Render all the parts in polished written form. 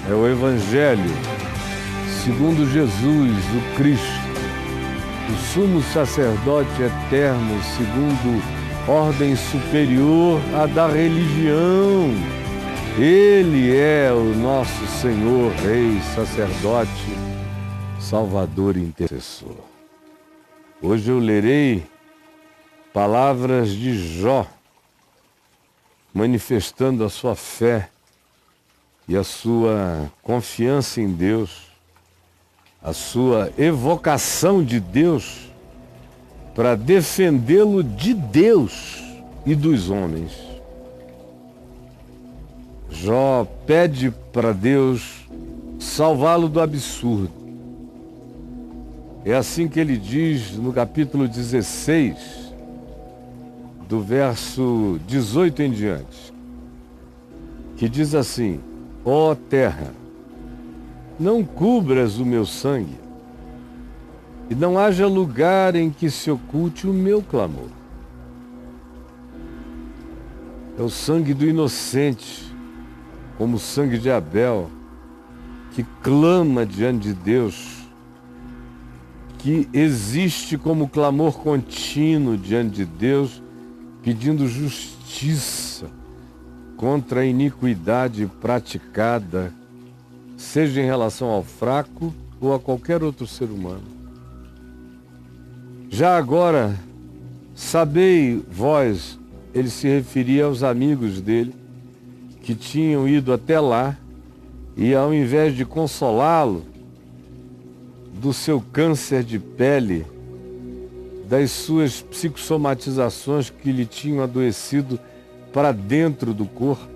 É o Evangelho segundo Jesus, o Cristo, o sumo sacerdote eterno, segundo ordem superior à da religião. Ele é o nosso Senhor, Rei, sacerdote, Salvador e intercessor. Hoje eu lerei palavras de Jó, manifestando a sua fé e a sua confiança em Deus, a sua evocação de Deus para defendê-lo de Deus e dos homens. Jó pede para Deus salvá-lo do absurdo. É assim que ele diz no capítulo 16, do verso 18 em diante, que diz assim: ó terra, não cubras o meu sangue, e não haja lugar em que se oculte o meu clamor. É o sangue do inocente, como o sangue de Abel, que clama diante de Deus, que existe como clamor contínuo diante de Deus, pedindo justiça contra a iniquidade praticada, seja em relação ao fraco ou a qualquer outro ser humano. Já agora, sabei vós, ele se referia aos amigos dele, que tinham ido até lá e, ao invés de consolá-lo do seu câncer de pele, das suas psicossomatizações que lhe tinham adoecido para dentro do corpo,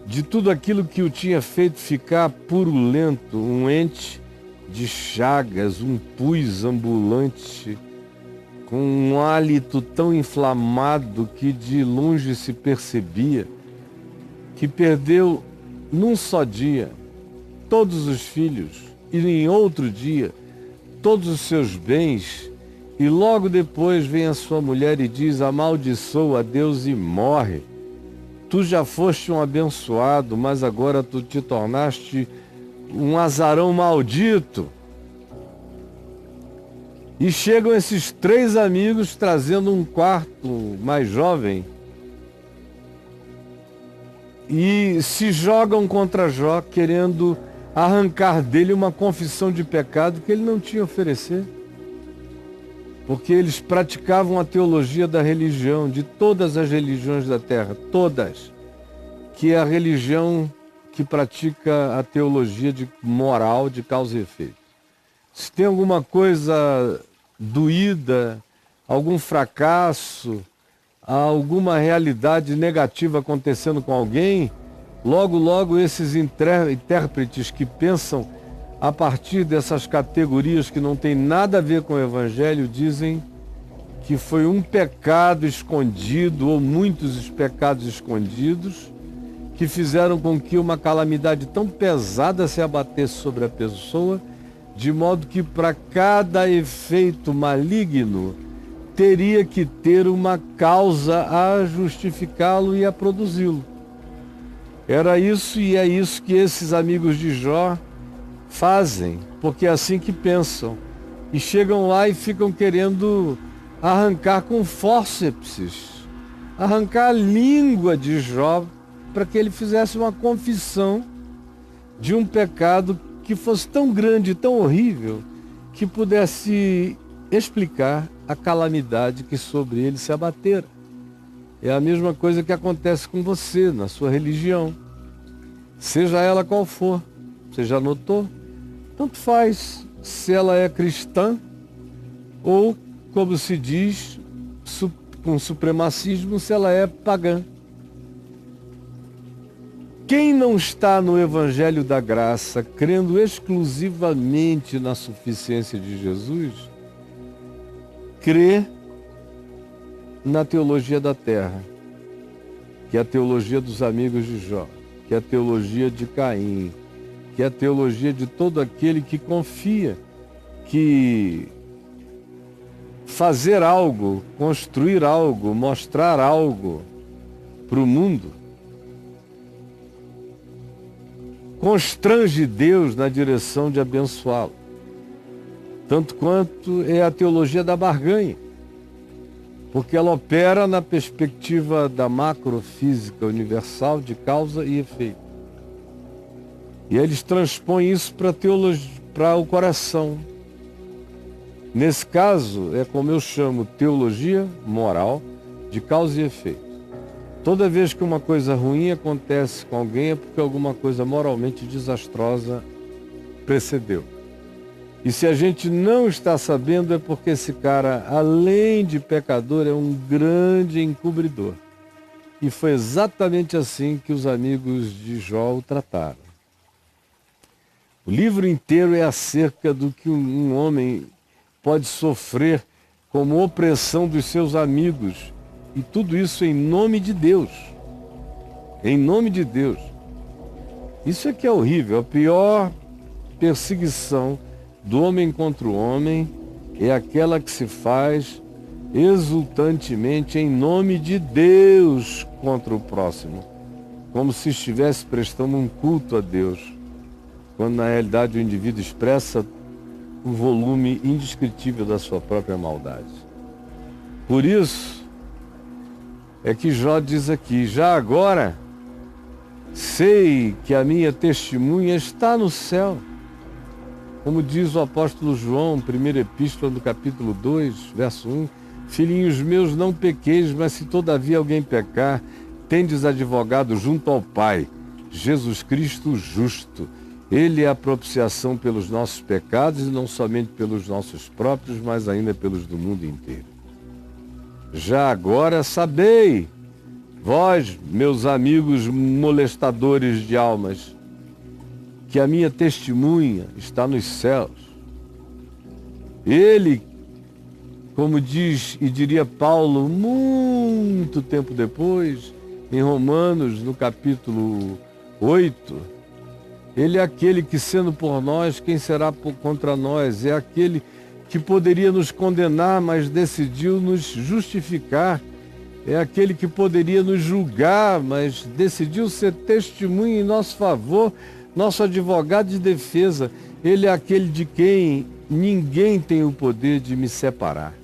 de tudo aquilo que o tinha feito ficar purulento, um ente de chagas, um pus ambulante, com um hálito tão inflamado que de longe se percebia, que perdeu num só dia todos os filhos e em outro dia todos os seus bens, e logo depois vem a sua mulher e diz: amaldiçoa a Deus e morre. Tu já foste um abençoado, mas agora tu te tornaste um azarão maldito. E chegam esses três amigos trazendo um quarto mais jovem e se jogam contra Jó, querendo arrancar dele uma confissão de pecado que ele não tinha a oferecer. Porque eles praticavam a teologia da religião, de todas as religiões da terra, todas, que é a religião que pratica a teologia de moral, de causa e efeito. Se tem alguma coisa doída, algum fracasso, alguma realidade negativa acontecendo com alguém, logo esses intérpretes que pensam a partir dessas categorias que não tem nada a ver com o Evangelho, dizem que foi um pecado escondido ou muitos pecados escondidos que fizeram com que uma calamidade tão pesada se abatesse sobre a pessoa, de modo que para cada efeito maligno teria que ter uma causa a justificá-lo e a produzi-lo. Era isso e é isso que esses amigos de Jó fazem, porque é assim que pensam. E chegam lá e ficam querendo arrancar com fórceps, arrancar a língua de Jó para que ele fizesse uma confissão de um pecado que fosse tão grande, tão horrível, que pudesse explicar a calamidade que sobre ele se abatera. É a mesma coisa que acontece com você na sua religião, seja ela qual for. Você já notou? Tanto faz se ela é cristã ou, como se diz, com supremacismo, se ela é pagã. Quem não está no Evangelho da Graça, crendo exclusivamente na suficiência de Jesus, crê na teologia da terra, que é a teologia dos amigos de Jó, que é a teologia de Caim, que é a teologia de todo aquele que confia que fazer algo, construir algo, mostrar algo para o mundo constrange Deus na direção de abençoá-lo. Tanto quanto é a teologia da barganha, porque ela opera na perspectiva da macrofísica universal de causa e efeito. E eles transpõem isso para o coração. Nesse caso, é como eu chamo teologia moral de causa e efeito. Toda vez que uma coisa ruim acontece com alguém é porque alguma coisa moralmente desastrosa precedeu. E se a gente não está sabendo é porque esse cara, além de pecador, é um grande encobridor. E foi exatamente assim que os amigos de Jó o trataram. O livro inteiro é acerca do que um homem pode sofrer como opressão dos seus amigos. E tudo isso em nome de Deus. Em nome de Deus. Isso é que é horrível. A pior perseguição do homem contra o homem é aquela que se faz exultantemente em nome de Deus contra o próximo, como se estivesse prestando um culto a Deus, quando na realidade o indivíduo expressa o volume indescritível da sua própria maldade. Por isso é que Jó diz aqui: já agora sei que a minha testemunha está no céu. Como diz o apóstolo João, primeira epístola do capítulo 2, verso 1, filhinhos meus, não pequeis, mas se todavia alguém pecar, tendes advogado junto ao Pai, Jesus Cristo justo. Ele é a propiciação pelos nossos pecados, e não somente pelos nossos próprios, mas ainda pelos do mundo inteiro. Já agora sabei, vós, meus amigos molestadores de almas, que a minha testemunha está nos céus. Ele, como diz e diria Paulo muito tempo depois, em Romanos, no capítulo 8, ele é aquele que, sendo por nós, quem será contra nós? É aquele que poderia nos condenar, mas decidiu nos justificar. É aquele que poderia nos julgar, mas decidiu ser testemunha em nosso favor, nosso advogado de defesa. Ele é aquele de quem ninguém tem o poder de me separar.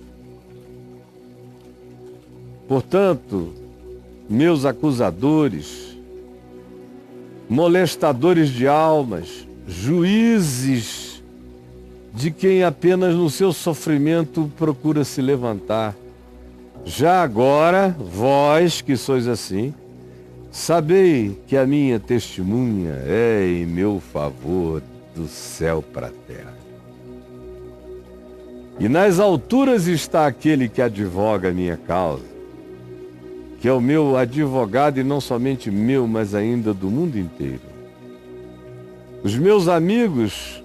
Portanto, meus acusadores, molestadores de almas, juízes de quem apenas no seu sofrimento procura se levantar, já agora, vós que sois assim, sabei que a minha testemunha é em meu favor do céu para a terra. E nas alturas está aquele que advoga a minha causa, que é o meu advogado, e não somente meu, mas ainda do mundo inteiro. Os meus amigos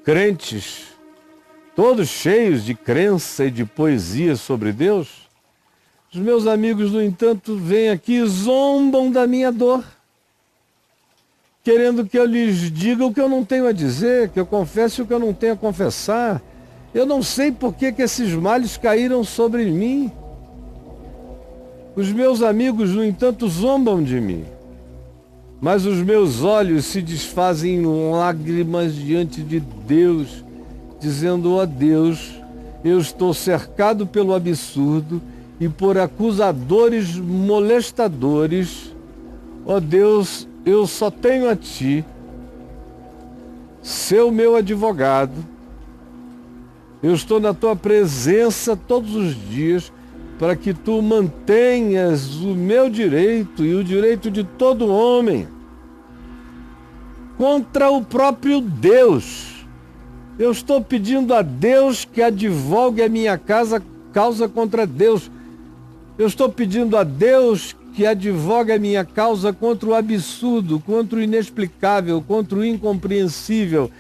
crentes, todos cheios de crença e de poesia sobre Deus, os meus amigos, no entanto, vêm aqui e zombam da minha dor, querendo que eu lhes diga o que eu não tenho a dizer, que eu confesse o que eu não tenho a confessar. Eu não sei por que esses males caíram sobre mim. Os meus amigos, no entanto, zombam de mim, mas os meus olhos se desfazem em lágrimas diante de Deus, dizendo: ó Deus, eu estou cercado pelo absurdo e por acusadores molestadores. Ó Deus, eu só tenho a Ti, ser o meu advogado. Eu estou na Tua presença todos os dias para que Tu mantenhas o meu direito e o direito de todo homem contra o próprio Deus. Eu estou pedindo a Deus que advogue a minha causa contra Deus. Eu estou pedindo a Deus que advogue a minha causa contra o absurdo, contra o inexplicável, contra o incompreensível,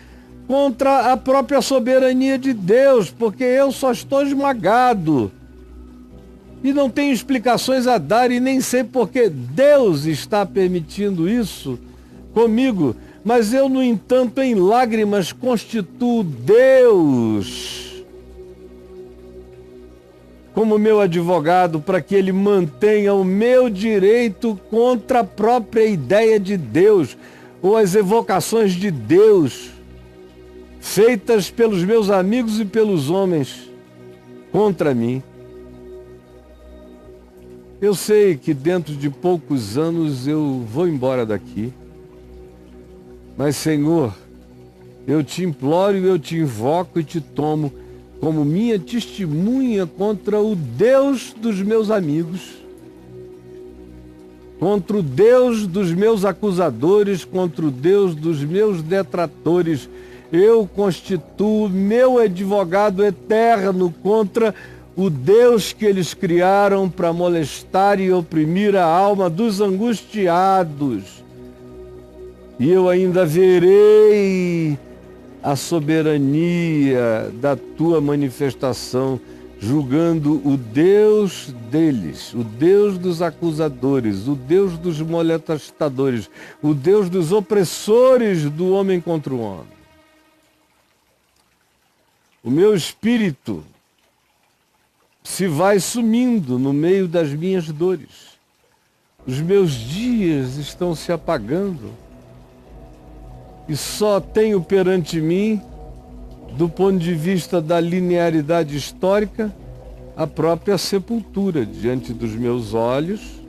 contra a própria soberania de Deus, porque eu só estou esmagado e não tenho explicações a dar, e nem sei por que Deus está permitindo isso comigo, mas eu, no entanto, em lágrimas constituo Deus como meu advogado, para que ele mantenha o meu direito contra a própria ideia de Deus. ou as evocações de Deus feitas pelos meus amigos e pelos homens contra mim. Eu sei que dentro de poucos anos eu vou embora daqui. Mas, Senhor, eu te imploro e eu te invoco e te tomo como minha testemunha contra o Deus dos meus amigos, contra o Deus dos meus acusadores, contra o Deus dos meus detratores. Eu constituo meu advogado eterno contra o Deus que eles criaram para molestar e oprimir a alma dos angustiados. E eu ainda verei a soberania da tua manifestação, julgando o Deus deles, o Deus dos acusadores, o Deus dos molestadores, o Deus dos opressores do homem contra o homem. O meu espírito se vai sumindo no meio das minhas dores. Os meus dias estão se apagando. E só tenho perante mim, do ponto de vista da linearidade histórica, a própria sepultura diante dos meus olhos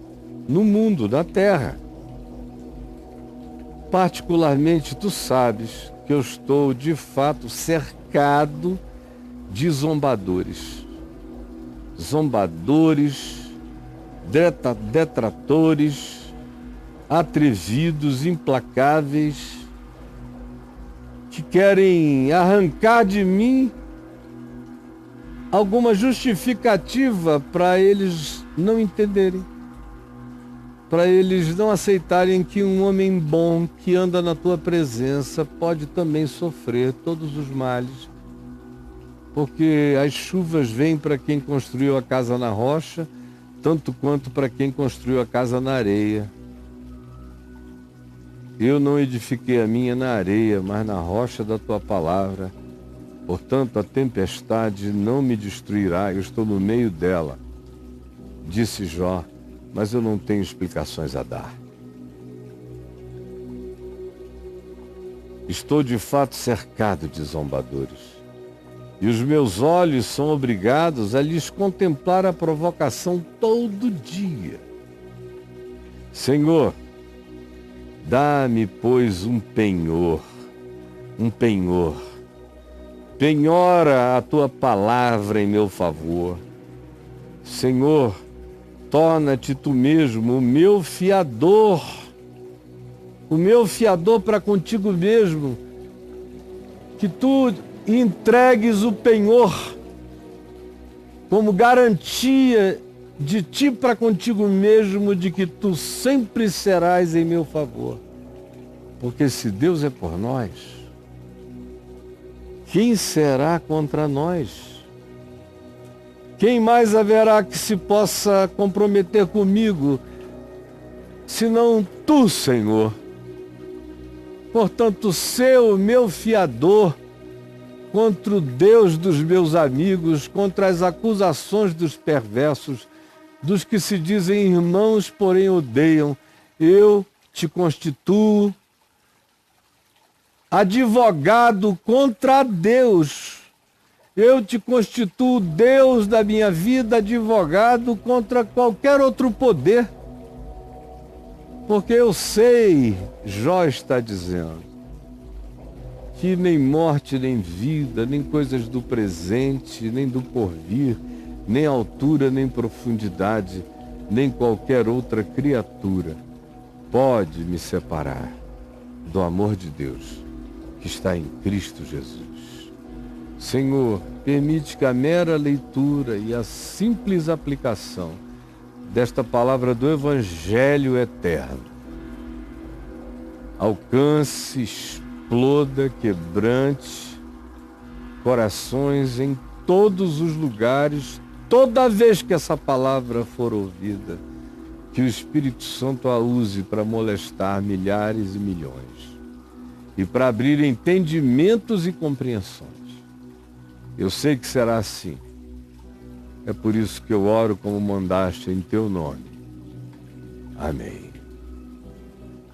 no mundo, na terra. Particularmente, tu sabes que eu estou, de fato, cercado de zombadores. Zombadores, detratores, atrevidos, implacáveis, que querem arrancar de mim alguma justificativa para eles não entenderem, para eles não aceitarem que um homem bom que anda na tua presença pode também sofrer todos os males, porque as chuvas vêm para quem construiu a casa na rocha, tanto quanto para quem construiu a casa na areia. Eu não edifiquei a minha na areia, mas na rocha da tua palavra. Portanto, a tempestade não me destruirá, eu estou no meio dela, disse Jó, mas eu não tenho explicações a dar. Estou de fato cercado de zombadores, e os meus olhos são obrigados a lhes contemplar a provocação todo dia. Senhor, dá-me, pois, um penhor. Penhora a tua palavra em meu favor. Senhor, torna-te tu mesmo o meu fiador para contigo mesmo, que tu entregues o penhor como garantia de ti para contigo mesmo, de que tu sempre serás em meu favor. Porque se Deus é por nós, quem será contra nós? Quem mais haverá que se possa comprometer comigo, senão tu, Senhor? Portanto, sê o meu fiador contra o Deus dos meus amigos, contra as acusações dos perversos, dos que se dizem irmãos, porém odeiam. Eu te constituo advogado contra Deus. Eu te constituo Deus da minha vida, advogado contra qualquer outro poder. Porque eu sei, Jó está dizendo, que nem morte, nem vida, nem coisas do presente, nem do porvir, nem altura, nem profundidade, nem qualquer outra criatura pode me separar do amor de Deus que está em Cristo Jesus. Senhor, permite que a mera leitura e a simples aplicação desta palavra do Evangelho eterno alcance, exploda, quebrante corações em todos os lugares, toda vez que essa palavra for ouvida, que o Espírito Santo a use para molestar milhares e milhões e para abrir entendimentos e compreensões. Eu sei que será assim. É por isso que eu oro como mandaste em teu nome. Amém.